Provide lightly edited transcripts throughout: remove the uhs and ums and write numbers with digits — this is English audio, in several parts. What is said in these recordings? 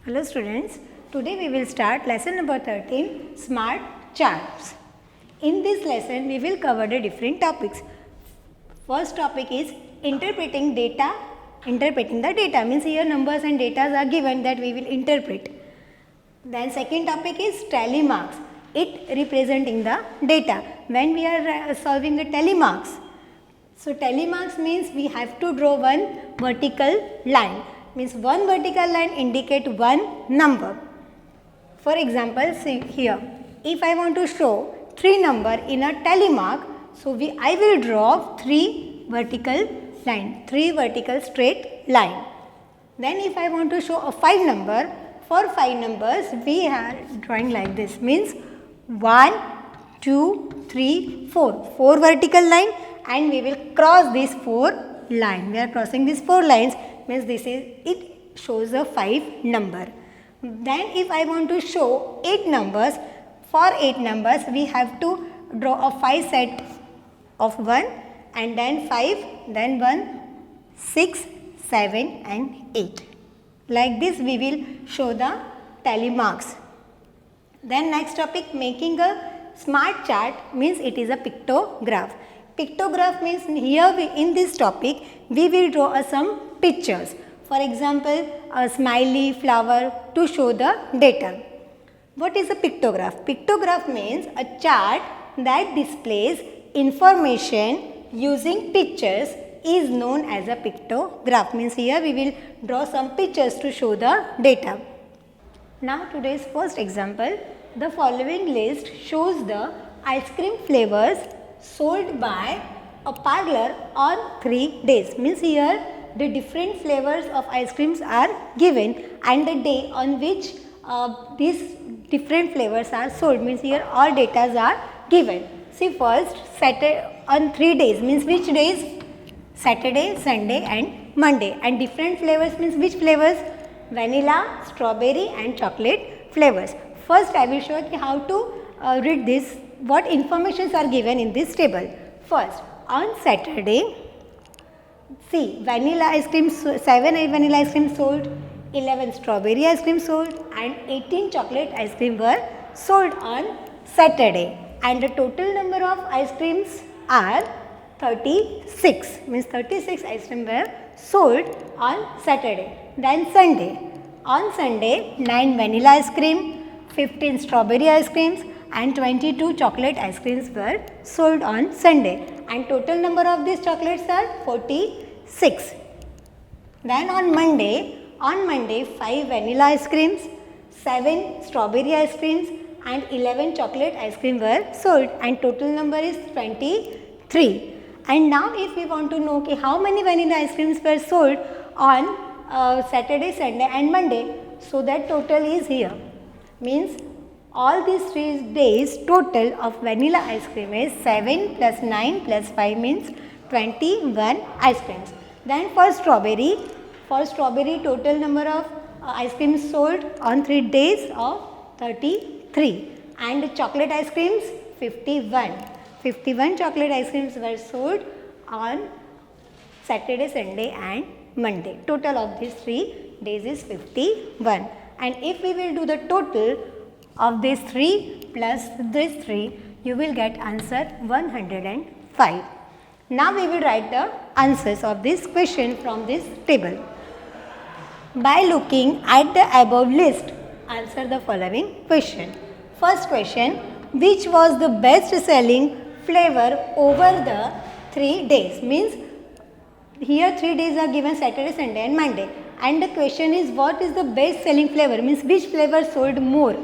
Hello students, today we will start lesson number 13, Smart Charts. In this lesson we will cover the different topics. First topic is interpreting data. Interpreting the data means here numbers and data are given that we will interpret. Then second topic is tally marks. It representing the data. When we are solving the tally marks. So tally marks means we have to draw one vertical line. Means one vertical line indicate one number. For example, see here, if I want to show 3 number in a tally mark, so I will draw 3 vertical line, 3 vertical straight line. Then if I want to show a 5 number, for 5 numbers we are drawing like this, means 1, 2, 3, 4, 4 vertical line, and we will cross these 4 line. We are crossing these 4 lines, means it shows a 5 number. Then if I want to show 8 numbers, for 8 numbers we have to draw a 5 set of 1 and then 5, then 1, 6, 7 and 8. Like this we will show the tally marks. Then next topic, making a smart chart, means it is a pictograph. Pictograph means here in this topic we will draw some pictures. For example, a smiley, flower to show the data. What is a pictograph? Pictograph means a chart that displays information using pictures is known as a pictograph. Means here we will draw some pictures to show the data. Now today's first example, the following list shows the ice cream flavors sold by a parlor on 3 days. Means here the different flavors of ice creams are given and the day on which these different flavors are sold. Means here all data are given. See first, Saturday on 3 days, means which days? Saturday, Sunday and Monday. And different flavors means which flavors? Vanilla, strawberry and chocolate flavors. First I will show you how to read this, what informations are given in this table. First, on Saturday, see vanilla ice cream, 7 vanilla ice cream sold, 11 strawberry ice cream sold and 18 chocolate ice cream were sold on Saturday. And the total number of ice creams are 36, means 36 ice cream were sold on Saturday. Then Sunday, on Sunday 9 vanilla ice cream, 15 strawberry ice creams and 22 chocolate ice creams were sold on Sunday. And total number of these chocolates are 46. Then on Monday 5 vanilla ice creams, 7 strawberry ice creams and 11 chocolate ice cream were sold and total number is 23. And now if we want to know how many vanilla ice creams were sold on Saturday, Sunday and Monday, so that total is here. Means all these 3 days total of vanilla ice cream is 7 plus 9 plus 5 means 21 ice creams. Then for strawberry total number of ice creams sold on 3 days of 33 and chocolate ice creams 51. 51 chocolate ice creams were sold on Saturday, Sunday and Monday. Total of these 3 days is 51. And if we will do the total of these 3 plus these 3, you will get answer 105. Now we will write the answers of this question from this table. By looking at the above list, answer the following question. First question, which was the best selling flavor over the 3 days? Means here 3 days are given, Saturday, Sunday and Monday. And the question is what is the best selling flavor? Means which flavor sold more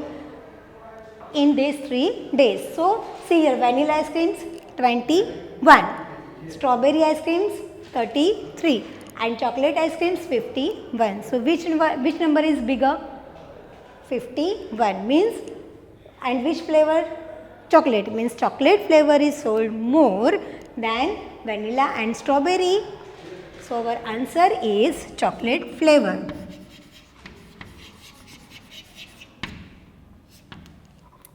in these 3 days. So see here, vanilla ice creams 21, strawberry ice creams 33 and chocolate ice creams 51. So which number is bigger? 51 means, and which flavor? Chocolate, means chocolate flavor is sold more than vanilla and strawberry. So our answer is chocolate flavor.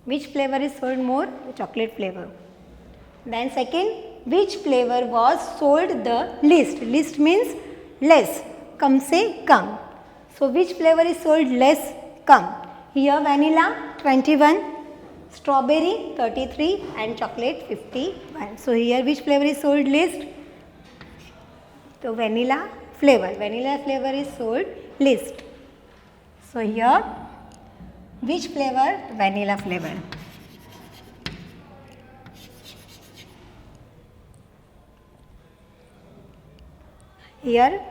Which flavor is sold more? Chocolate flavor. Then second, which flavor was sold the least? Least means less. Kam se kam. So which flavor is sold less? come. Here vanilla 21, strawberry 33 and chocolate 51. So here which flavor is sold least? So vanilla flavor is sold least. So here which flavor? Vanilla flavor. Here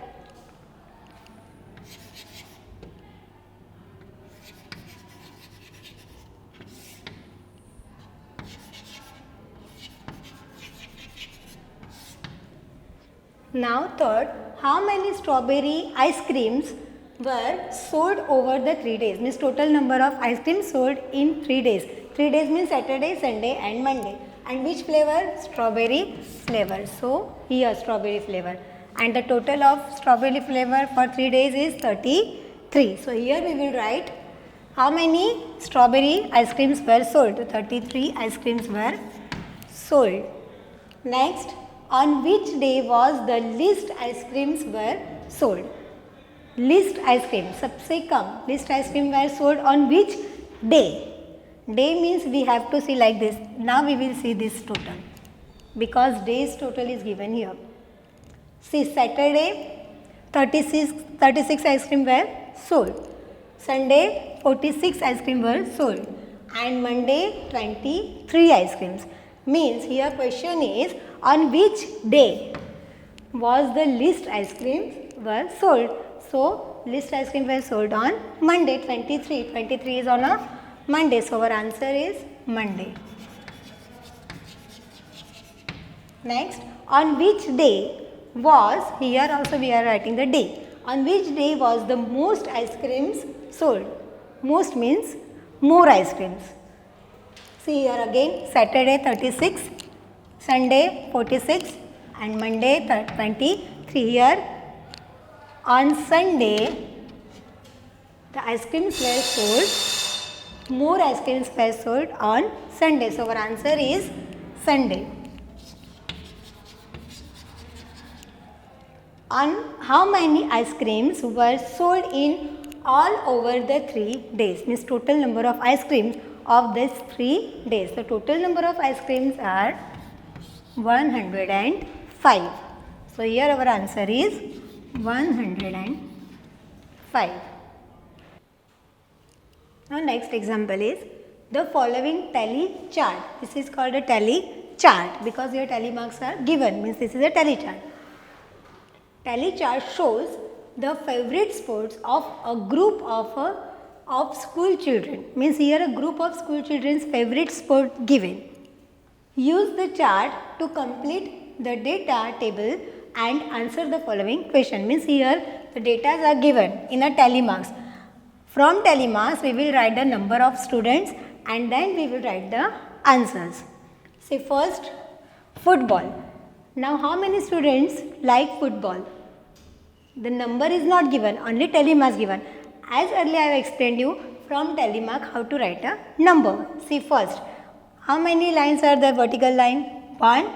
now third, how many strawberry ice creams were sold over the 3 days? Means total number of ice creams sold in 3 days. 3 days means Saturday, Sunday and Monday. And which flavor? Strawberry flavor. So here strawberry flavor. And the total of strawberry flavor for 3 days is 33. So here we will write how many strawberry ice creams were sold. 33 ice creams were sold. Next, on which day was the least ice creams were sold? Least ice cream, सबसे कम least ice cream were sold on which day? Day means we have to see like this. Now we will see this total because days total is given here. See Saturday 36 ice cream were sold. Sunday 46 ice cream were sold and Monday 23 ice creams. Means here question is on which day was the least ice creams were sold. So least ice cream were sold on Monday 23. 23 is on a Monday. So our answer is Monday. Next, on which day was, here also we are writing the day. On which day was the most ice creams sold? Most means more ice creams. See here again Saturday 36, Sunday 46 and Monday 23. Here on Sunday the ice creams were sold, more ice creams were sold on Sunday. So our answer is Sunday. On how many ice creams were sold in all over the 3 days? Means total number of ice creams of these 3 days. The total number of ice creams are 105. So here our answer is 105. Now next example is the following tally chart. This is called a tally chart because your tally marks are given. Means this is a tally chart. Tally chart shows the favorite sports of a group of school children. Means here a group of school children's favorite sport given. Use the chart to complete the data table and answer the following question. Means here the data are given in a tally marks. From tally marks we will write the number of students and then we will write the answers. Say first football. Now how many students like football? The number is not given, only tally marks given. As earlier I have explained you from tally mark how to write a number. See first, how many lines are there vertical line? 1,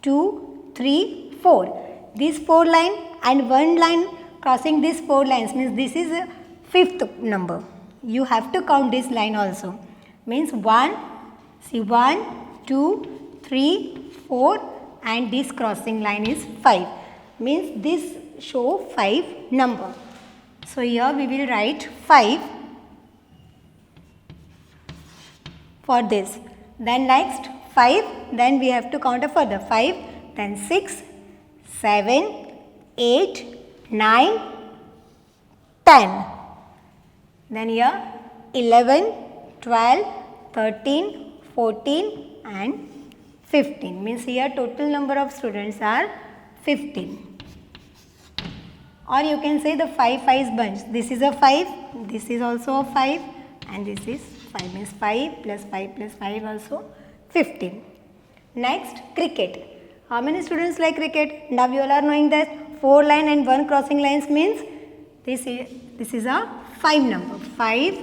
2, 3, 4. These 4 lines and 1 line crossing these 4 lines means this is a 5th number. You have to count this line also. Means 1, see 1, 2, 3, 4 and this crossing line is 5. Means this show 5 number. So here we will write 5 for this. Then next 5, then we have to count a further 5, then 6, 7, 8, 9, 10. Then here 11, 12, 13, 14 and 15. Means here total number of students are 15. Or you can say the 5 5's bunch. This is a 5, this is also a 5 and this is 5. Means 5 plus 5 plus 5 also 15. Next cricket. How many students like cricket? Now you all are knowing that 4 line and 1 crossing lines means this is a 5 number. 5,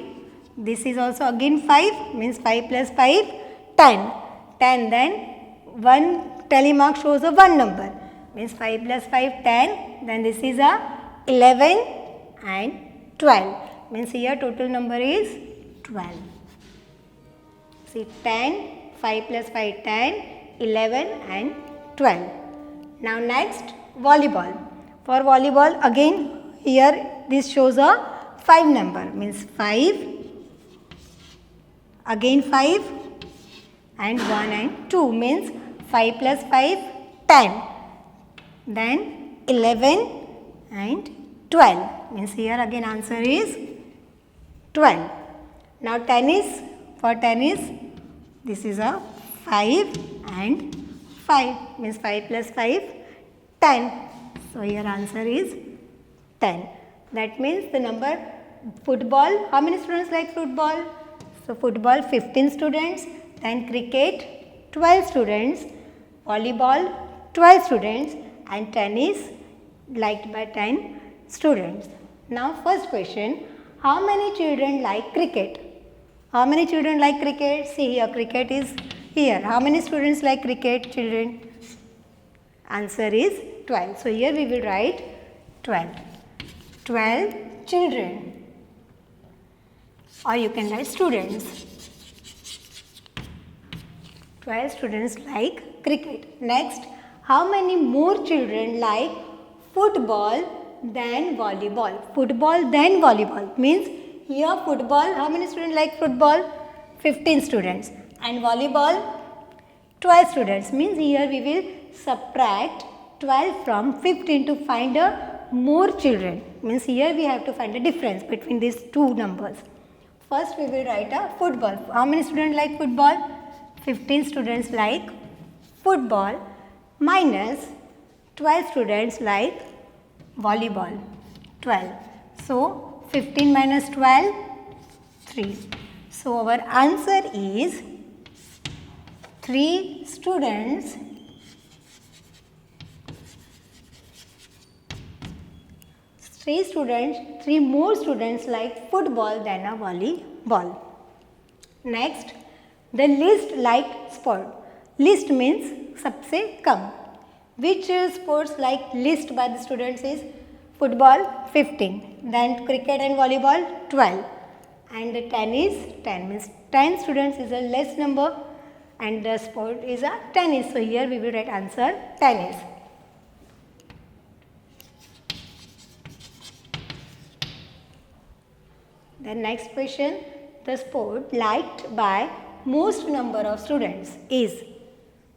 this is also again 5 means 5 plus 5 10. 10 then 1 tally mark shows a 1 number means 5 plus 5 10, then this is a 11 and 12. means here total number is 12. See 10, 5 plus 5 10, 11 and 12. Now next volleyball. For volleyball again here this shows a 5 number, means 5, again 5 and 1 and 2, means 5 plus 5 10, then 11 and 12, means here again answer is 12. Now tennis, for tennis this is a 5 and 5, means 5 plus 5 10, so here answer is 10. That means the number football, how many students like football? So football 15 students, then cricket 12 students, volleyball 12 students and tennis liked by 10 students. Now first question, how many children like cricket? How many children like cricket? See here cricket is here. How many students like cricket, children? Answer is 12. So here we will write 12. 12 children, or you can write students. 12 students like cricket. Next, how many more children like football than volleyball? Football then volleyball means here football, how many students like football? 15 students, and volleyball 12 students, means here we will subtract 12 from 15 to find a more children, means here we have to find a difference between these two numbers. First we will write a football. How many students like football? 15 students like football minus 12 students like volleyball, 12. So 15 minus 12, 3. So our answer is 3 students three more students like football than a volleyball. Next, the least liked sport. Least means सबसे कम. Which sports like least by the students is football 15, then cricket and volleyball 12, and the tennis 10, means 10 students is a less number and the sport is a tennis. So here we will write answer tennis. The next question, the sport liked by most number of students is.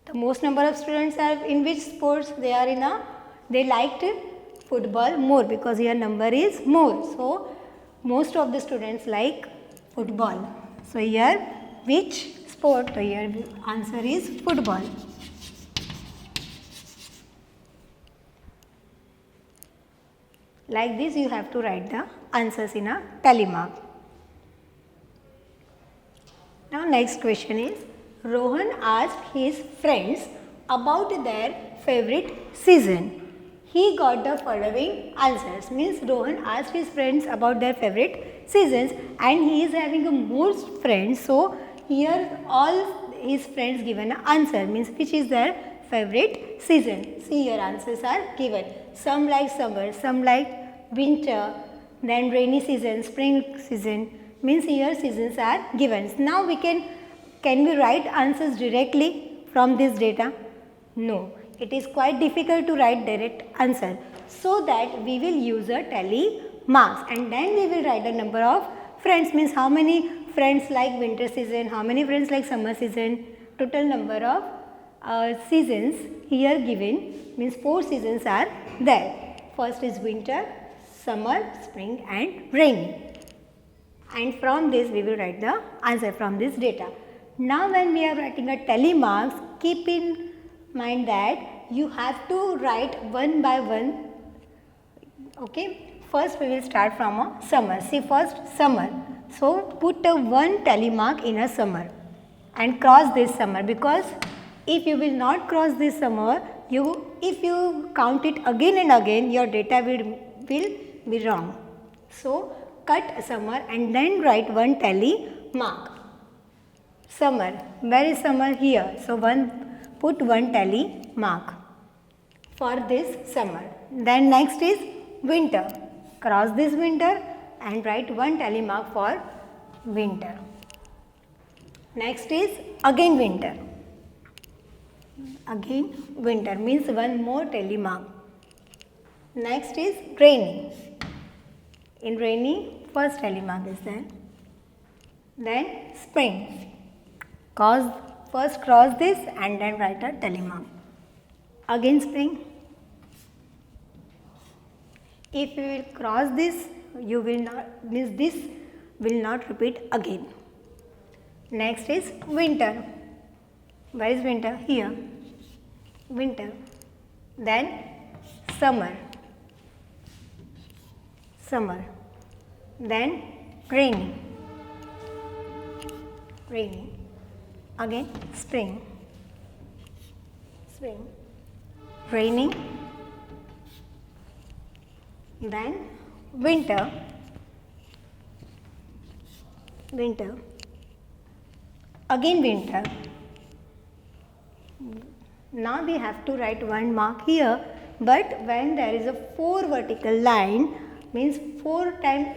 The most number of students are in which sports? They are in they liked football more because here number is more. So most of the students like football. So here which sport? So here answer is football. Like this you have to write the answers in a tally mark. Now next question is, Rohan asked his friends about their favorite season. He got the following answers, means Rohan asked his friends about their favorite seasons and he is having a more friends. So here all his friends given an answer, means which is their favorite season. See here answers are given. Some like summer, some like winter, then rainy season, spring season, means here seasons are given. Now we can we write answers directly from this data? No, it is quite difficult to write direct answer. So that we will use a tally marks and then we will write the number of friends, means how many friends like winter season, how many friends like summer season, total number of seasons here given, means 4 seasons are there. First is winter, summer, spring and rainy. And from this we will write the answer from this data. Now when we are writing a tally marks, keep in mind that you have to write one by one. Okay. First we will start from a summer. See first summer. So put a 1 tally mark in a summer and cross this summer, because if you will not cross this summer, if you count it again and again, your data will be wrong. So cut summer and then write 1 tally mark. Summer, where is summer? Here. So put 1 tally mark for this summer. Then next is winter. Cross this winter and write 1 tally mark for winter. Next is again winter. Again winter means 1 more tally mark. Next is rainy. In rainy, first tally mark is there. Then spring. First cross this and then write a tally mark. Again spring. If you will cross this, you will not means this will not repeat again. Next is winter. Where is winter? Here. Winter. Then summer. Summer. Then rainy. Rainy. Again spring. Spring. Rainy. Then winter. Winter. Again winter. Now we have to write 1 mark here, but when there is a 4 vertical line, means 4 times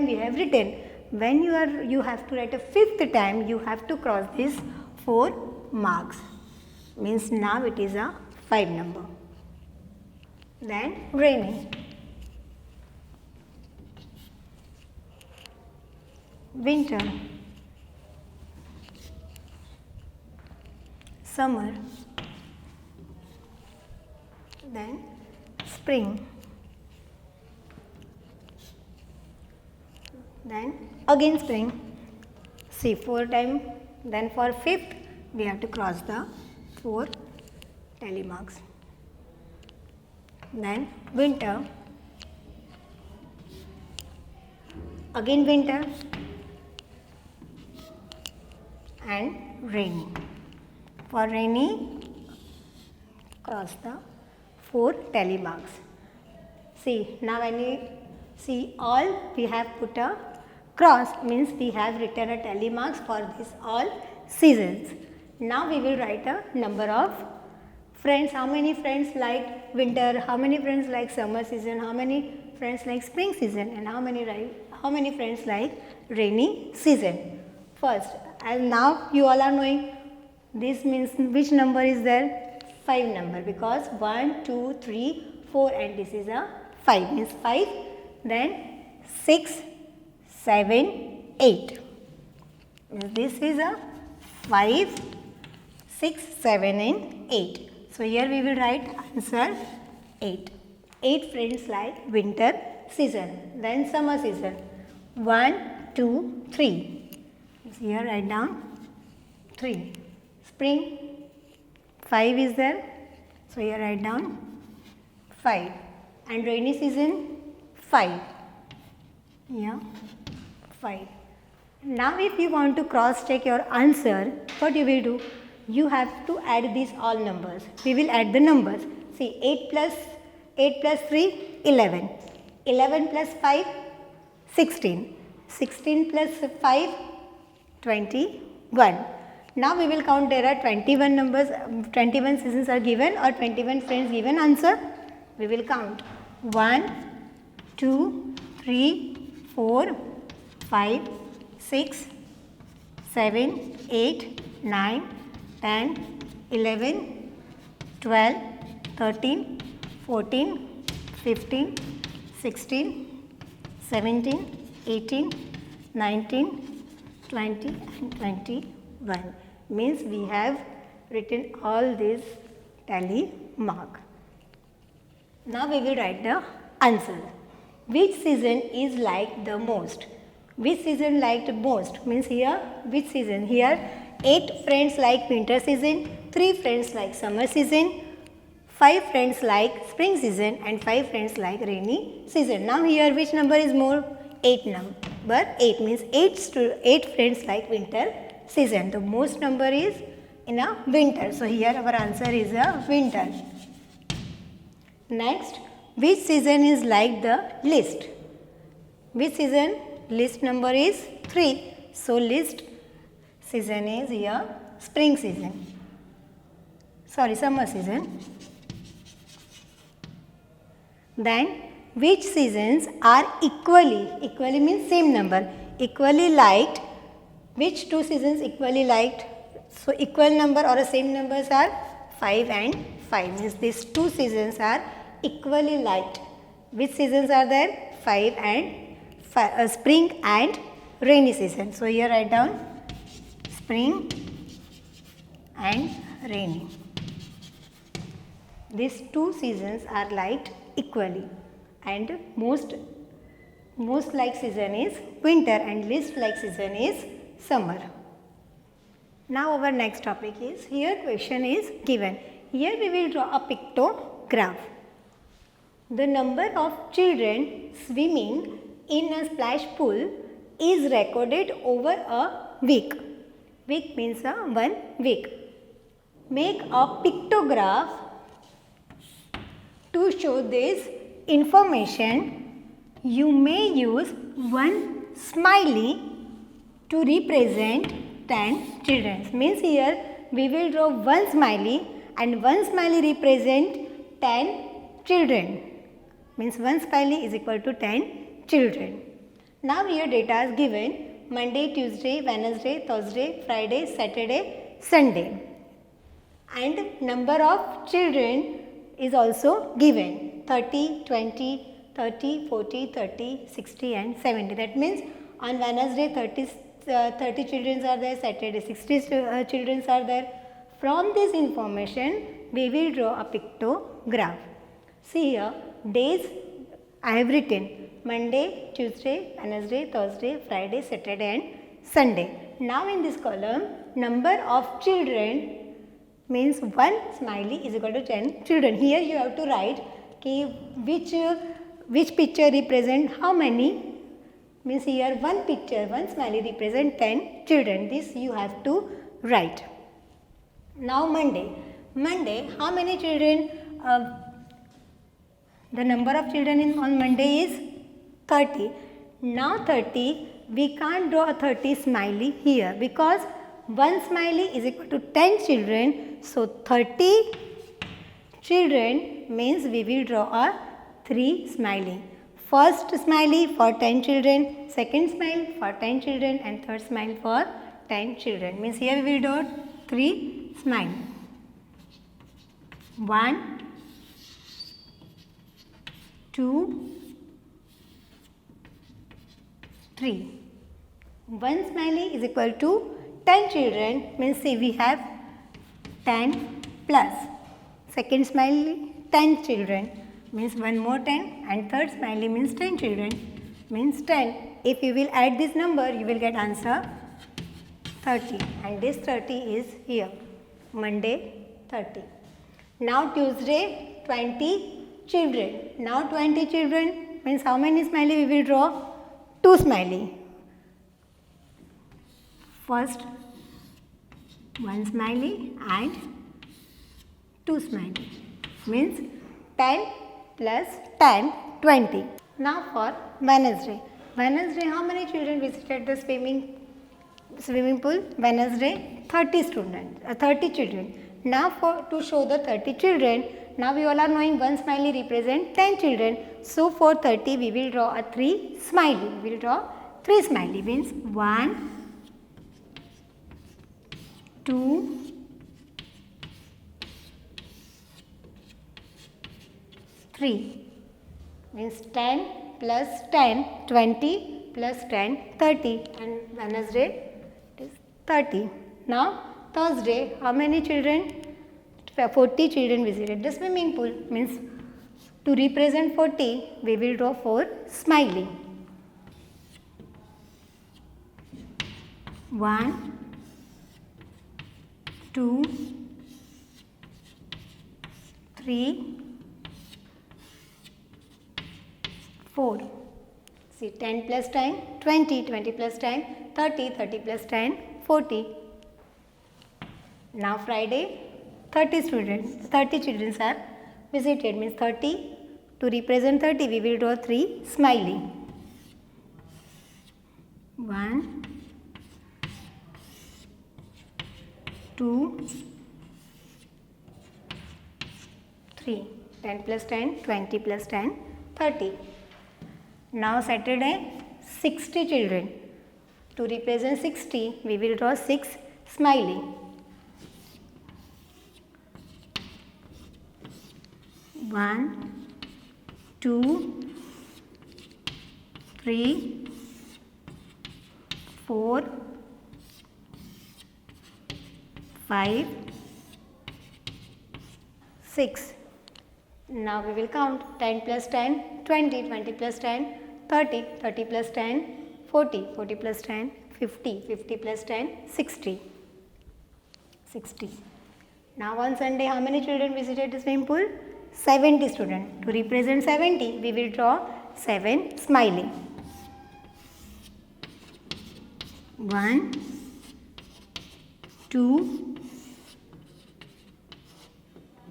we have written. When you have to write a 5th time, you have to cross this 4 marks. Means now it is a 5 number. Then rainy. Winter. Summer. Then spring. Then again spring. See 4 times. Then for 5th we have to cross the 4 tally marks. Then winter. Again winter. And rainy. For rainy, cross the 4 tally marks. See, now when you see all, we have put a cross, means we have written a tally marks for this all seasons. Now we will write a number of friends. How many friends like winter, how many friends like summer season, how many friends like spring season, and how many friends like rainy season. First, and now you all are knowing this means which number is there? 5 number, because 1, 2, 3, 4 and this is a 5 means 5. Then 6, 7, 8. This is a 5, 6, 7 and 8. So here we will write answer 8. 8 friends like winter season. Then summer season. 1, 2, 3. So here write down 3. Spring, 5 is there. So here write down 5. And rainy season, 5. Yeah, 5. Now if you want to cross check your answer, what you will do? You have to add these all numbers. We will add the numbers. See, 8 plus 3, 11. 11 plus 5, 16. 16 plus 5, 21. Now we will count. There are 21 numbers, 21 seasons are given or 21 friends given answer. We will count 1, 2, 3, 4, 5, 6, 7, 8, 9, 10, 11, 12, 13, 14, 15, 16, 17, 18, 19, 20 and 21. Means we have written all this tally mark. Now we will write the answer. Which season is liked the most? Which season liked most? Means here which season? Here 8 friends like winter season, 3 friends like summer season, 5 friends like spring season and 5 friends like rainy season. Now here which number is more? 8 number. 8 means 8 friends like winter season. The most number is in a winter. So here our answer is a winter. Next, which season is like the least? Which season? Least number is 3. So least season is here spring season. Sorry, summer season. Then which seasons are equally means same number, equally liked, which two seasons equally liked? So equal number or same numbers are 5 and 5, means these two seasons are equally liked. Which seasons are there? 5 and 5, spring and rainy season. So here write down spring and rainy. These two seasons are liked equally, and most liked season is winter and least liked season is summer. Now our next topic is, here question is given. Here we will draw a pictograph. The number of children swimming in a splash pool is recorded over a week. Week means 1 week. Make a pictograph to show this information. You may use one smiley to represent 10 children. Means here we will draw one smiley and one smiley represent 10 children. Means one smiley is equal to 10 children. Now here data is given: Monday, Tuesday, Wednesday, Thursday, Friday, Saturday, Sunday. And number of children is also given: 30, 20, 30, 40, 30, 60 and 70. That means on Wednesday 30 children are there, Saturday 60 children are there. From this information we will draw a pictograph. See here, days I have written: Monday, Tuesday, Wednesday, Thursday, Friday, Saturday and Sunday. Now in this column, number of children means one smiley is equal to 10 children. Here you have to write which picture represent how many. Means here one picture, one smiley represent 10 children. This you have to write. Now Monday, how many children? The number of children on Monday is 30. Now 30, we can't draw a 30 smiley here because one smiley is equal to 10 children. So 30 children means we will draw a 3 smiley. First smiley for 10 children, second smile for 10 children and third smile for 10 children. Means here we will draw 3 smile. 1, 2, 3. One smiley is equal to 10 children, means see we have 10 plus. Second smiley 10 children, means one more 10, and third smiley means 10 children, means 10. If you will add this number, you will get answer 30, and this 30 is here. Monday 30. Now Tuesday 20 children. Now 20 children means how many smiley we will draw? 2 smiley. First one smiley and 2 smiley, means 10 plus 10, 20. Now for Wednesday. Wednesday, how many children visited the swimming pool? Wednesday 30 children. Now to show the 30 children, now we all are knowing one smiley represent 10 children. So for 30 we will draw a 3 smiley. We will draw 3 smiley, means 1, 2, 3, means 10 plus 10, 20 plus 10, 30, and Wednesday is 30. Now Thursday, how many children? 40 children visited the swimming pool, means to represent 40 we will draw 4 smiley. 1, 2, 3, 4. See, 10 plus 10, 20, 20 plus 10, 30, 30 plus 10, 40. Now Friday, 30 children are visited, means 30. To represent 30, we will draw 3 smiley. 1, 2, 3. 10 plus 10, 20 plus 10, 30. Now Saturday, 60 children. To represent 60, we will draw 6 smiley. 1, 2, 3, 4, 5, 6. Now we will count 10 plus 10, 20, 20 plus 10, 30, 30 plus 10, 40, 40 plus 10, 50, 50 plus 10, 60. 60. Now on Sunday, how many children visited the swimming pool? 70 students. To represent 70, we will draw 7 smiley. 1, 2,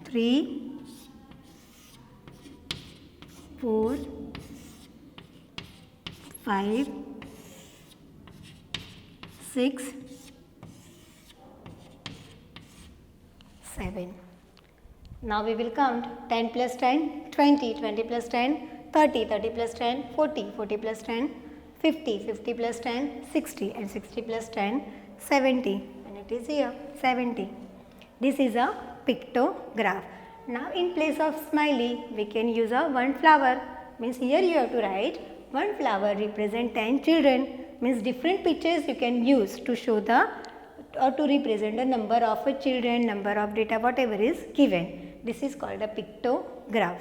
3, 4, 5, 6, 7. Now we will count 10 plus 10, 20, 20 plus 10, 30, 30 plus 10, 40, 40 plus 10, 50, 50 plus 10, 60 and 60 plus 10, 70. And it is here 70. This is a pictograph. Now in place of smiley, we can use a one flower. Means here you have to write one flower represent 10 children. Means different pictures you can use to show the or to represent the number of children, number of data, whatever is given. This is called a pictograph.